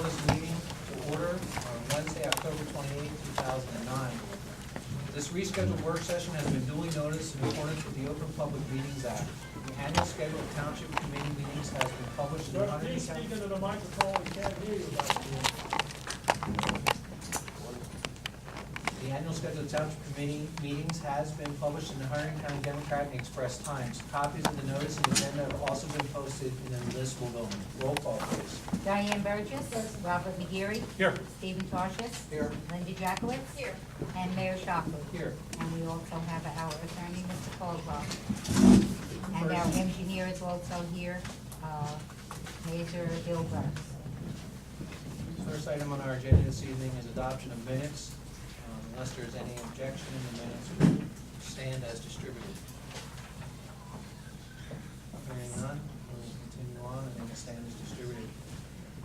call this meeting to order on Wednesday, October 28, 2009. This rescheduled work session has been duly noticed in accordance with the Open Public Meetings Act. The annual schedule of township committee meetings has been published in the But Huntington please County. speak into the microphone, we can't hear you back there. The annual schedule of township committee meetings has been published in the Huntington County Democrat and Express Times. Copies of the notice and agenda have also been posted in the municipal building. Roll call, please. Diane Burgess. Robert McGeary. Here. Stephen Tarshis. Here. Linda Jackowitz. Here. And Mayor Shockley. Here. And we also have our attorney, Mr. Caldwell. And our engineer is also here, Major Bill Burns. First item on our agenda this evening is adoption of minutes. Unless there's any objection, the minutes will stand as distributed. Hearing none, we'll continue on and they will stand as distributed.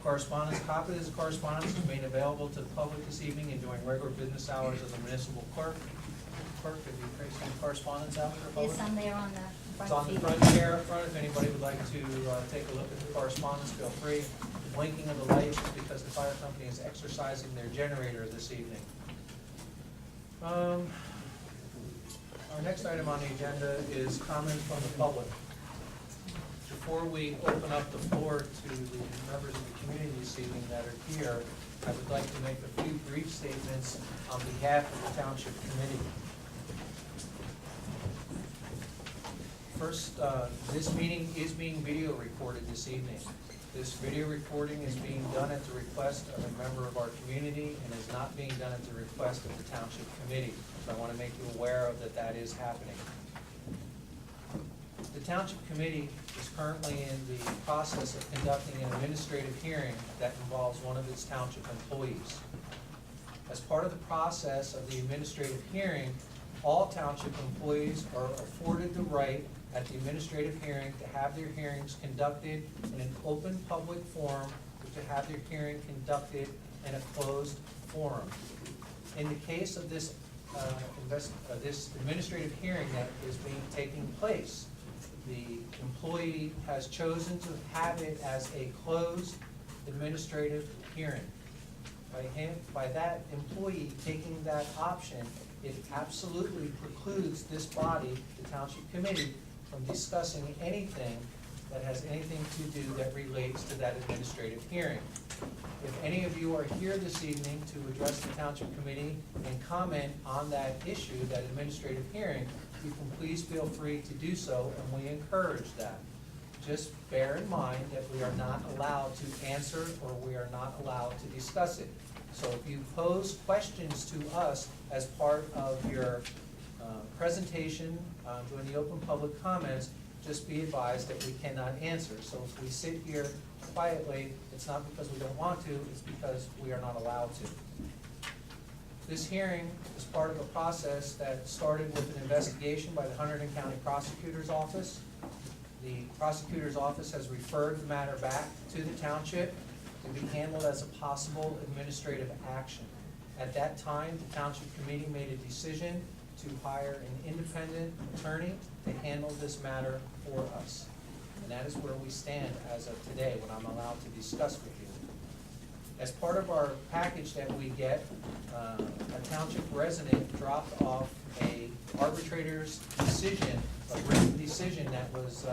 Correspondence, copies of correspondence is made available to the public this evening and during regular business hours of the municipal clerk. Clerk, have you placed any correspondence out for the public? There's some there on the It's front on the seat. front chair up front. If anybody would like to take a look at the correspondence, feel free. The blinking of the lights is because the fire company is exercising their generator this evening. Our next item on the agenda is comments from the public. Before we open up the floor to the members of the community this evening that are here, I would like to make a few brief statements on behalf of the Township Committee. First, this meeting is being video recorded this evening. This video recording is being done at the request of a member of our community and is not being done at the request of the Township Committee. So I want to make you aware of that is happening. The Township Committee is currently in the process of conducting an administrative hearing that involves one of its township employees. As part of the process of the administrative hearing, all township employees are afforded the right at the administrative hearing to have their hearings conducted in an open public forum, or to have their hearing conducted in a closed forum. In the case of this this administrative hearing that is taking place, the employee has chosen to have it as a closed administrative hearing. By that employee taking that option, it absolutely precludes this body, the Township Committee, from discussing anything that has anything to do that relates to that administrative hearing. If any of you are here this evening to address the Township Committee and comment on that issue, that administrative hearing, you can please feel free to do so, and we encourage that. Just bear in mind that we are not allowed to answer or we are not allowed to discuss it. So if you pose questions to us as part of your presentation during the open public comments, just be advised that we cannot answer. So if we sit here quietly, it's not because we don't want to, it's because we are not allowed to. This hearing is part of a process that started with an investigation by the Hunterdon County Prosecutor's Office. The Prosecutor's Office has referred the matter back to the township to be handled as a possible administrative action. At that time, the Township Committee made a decision to hire an independent attorney to handle this matter for us. And that is where we stand as of today, what I'm allowed to discuss with you. As part of our package that we get, a township resident dropped off a arbitrator's decision, a written decision that was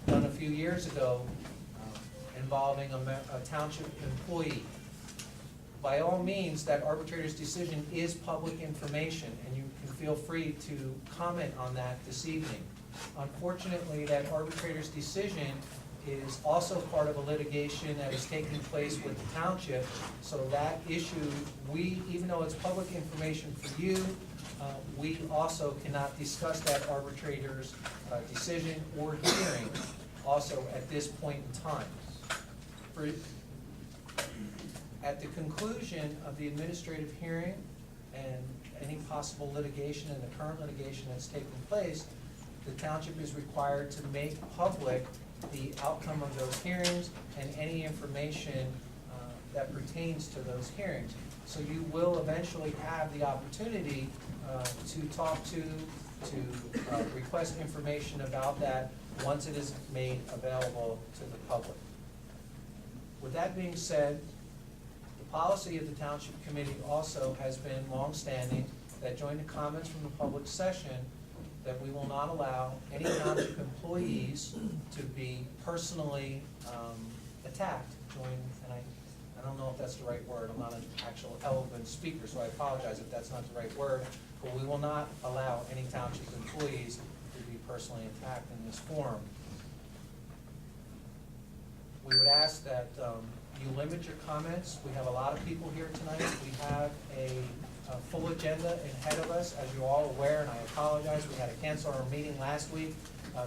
done a few years ago involving a township employee. By all means, that arbitrator's decision is public information, and you can feel free to comment on that this evening. Unfortunately, that arbitrator's decision is also part of a litigation that is taking place with the township, so that issue, even though it's public information for you, we also cannot discuss that arbitrator's decision or hearing also at this point in time. At the conclusion of the administrative hearing and any possible litigation and the current litigation that's taking place, the township is required to make public the outcome of those hearings and any information that pertains to those hearings. So you will eventually have the opportunity to talk to request information about that once it is made available to the public. With that being said, Policy of the Township Committee also has been longstanding that during the comments from the public session, that we will not allow any township employees to be personally attacked during, and I don't know if that's the right word, I'm not an actual eloquent speaker, so I apologize if that's not the right word, but we will not allow any township employees to be personally attacked in this forum. We would ask that you limit your comments. We have a lot of people here tonight. We have a full agenda ahead of us, as you're all aware, and I apologize. We had to cancel our meeting last week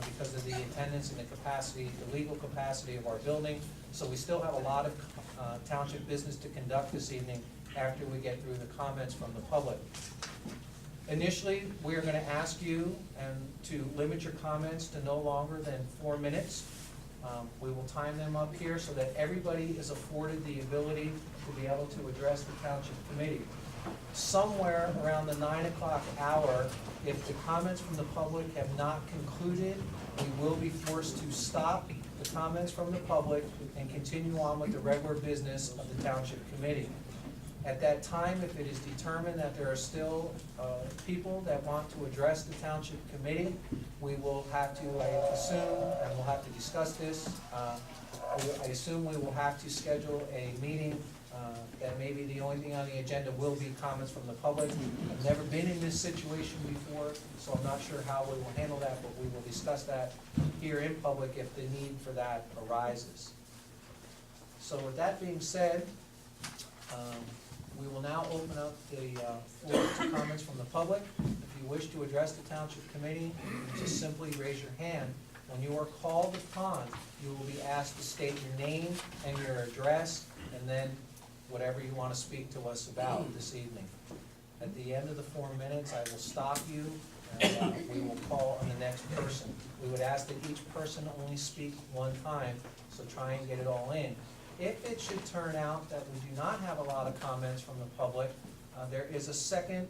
because of the attendance and the capacity, the legal capacity of our building. So we still have a lot of township business to conduct this evening after we get through the comments from the public. Initially, we are going to ask you to limit your comments to no longer than 4 minutes. We will time them up here so that everybody is afforded the ability to be able to address the township committee. Somewhere around the 9 o'clock hour, if the comments from the public have not concluded, we will be forced to stop the comments from the public and continue on with the regular business of the township committee. At that time, if it is determined that there are still people that want to address the township committee, we will have to, I assume, and we'll have to discuss this, I assume we will have to schedule a meeting that maybe the only thing on the agenda will be comments from the public. I've never been in this situation before, so I'm not sure how we will handle that, but we will discuss that here in public if the need for that arises. So with that being said, we will now open up the floor to comments from the public. If you wish to address the township committee, just simply raise your hand. When you are called upon, you will be asked to state your name and your address, and then whatever you want to speak to us about this evening. At the end of the 4 minutes, I will stop you, and we will call on the next person. We would ask that each person only speak one time, so try and get it all in. If it should turn out that we do not have a lot of comments from the public, there is a second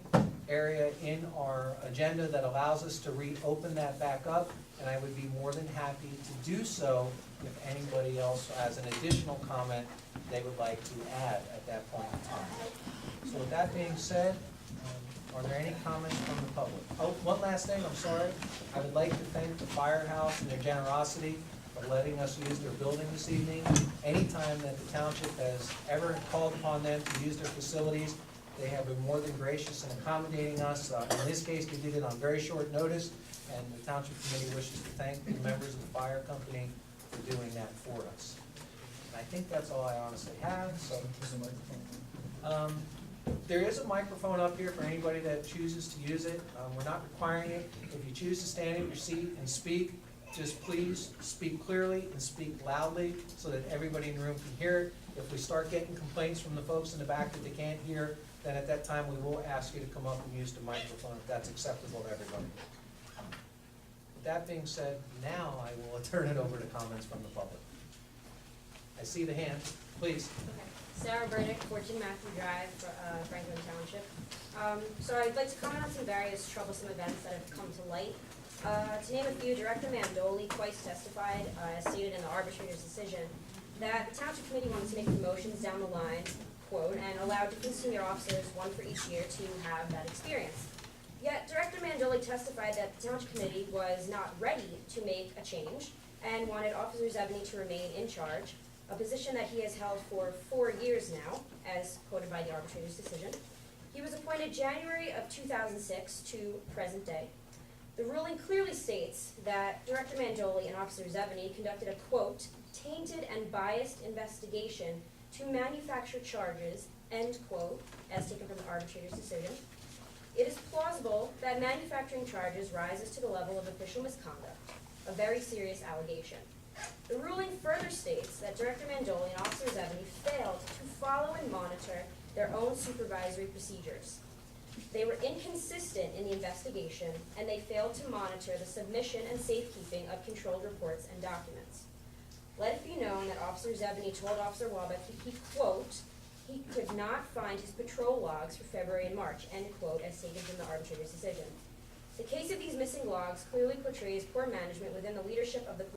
area in our agenda that allows us to reopen that back up, and I would be more than happy to do so if anybody else has an additional comment they would like to add at that point in time. So with that being said, are there any comments from the public? Oh, one last thing, I'm sorry. I would like to thank the firehouse and their generosity for letting us use their building this evening. Anytime that the township has ever called upon them to use their facilities, they have been more than gracious in accommodating us. In this case, they did it on very short notice, and the township committee wishes to thank the members of the fire company for doing that for us. And I think that's all I honestly have. So, there is a microphone up here for anybody that chooses to use it. We're not requiring it. If you choose to stand in your seat and speak, just please speak clearly and speak loudly so that everybody in the room can hear it. If we start getting complaints from the folks in the back that they can't hear, then at that time we will ask you to come up and use the microphone if that's acceptable to everybody. With that being said, now I will turn it over to comments from the public. I see the hand, please. Okay. Sarah Burdick, 14 Matthew Drive, Franklin Township. So I'd like to comment on some various troublesome events that have come to light. To name a few, Director Mandoli twice testified, as stated in the arbitrator's decision, that the Township Committee wanted to make promotions down the line, quote, and allowed different senior officers, one for each year, to have that experience. Yet Director Mandoli testified that the Township Committee was not ready to make a change and wanted Officer Zebney to remain in charge, a position that he has held for 4 years now, as quoted by the arbitrator's decision. He was appointed January of 2006 to present day. The ruling clearly states that Director Mandoli and Officer Zebney conducted a, quote, tainted and biased investigation to manufacture charges, end quote, as taken from the arbitrator's decision. It is plausible that manufacturing charges rises to the level of official misconduct, a very serious allegation. The ruling further states that Director Mandoli and Officer Zebney failed to follow and monitor their own supervisory procedures. They were inconsistent in the investigation, and they failed to monitor the submission and safekeeping of controlled reports and documents. Let it be known that Officer Zebney told Officer Waback he quote, he could not find his patrol logs for February and March, end quote, as stated in the arbitrator's decision. The case of these missing logs clearly portrays poor management within the leadership of the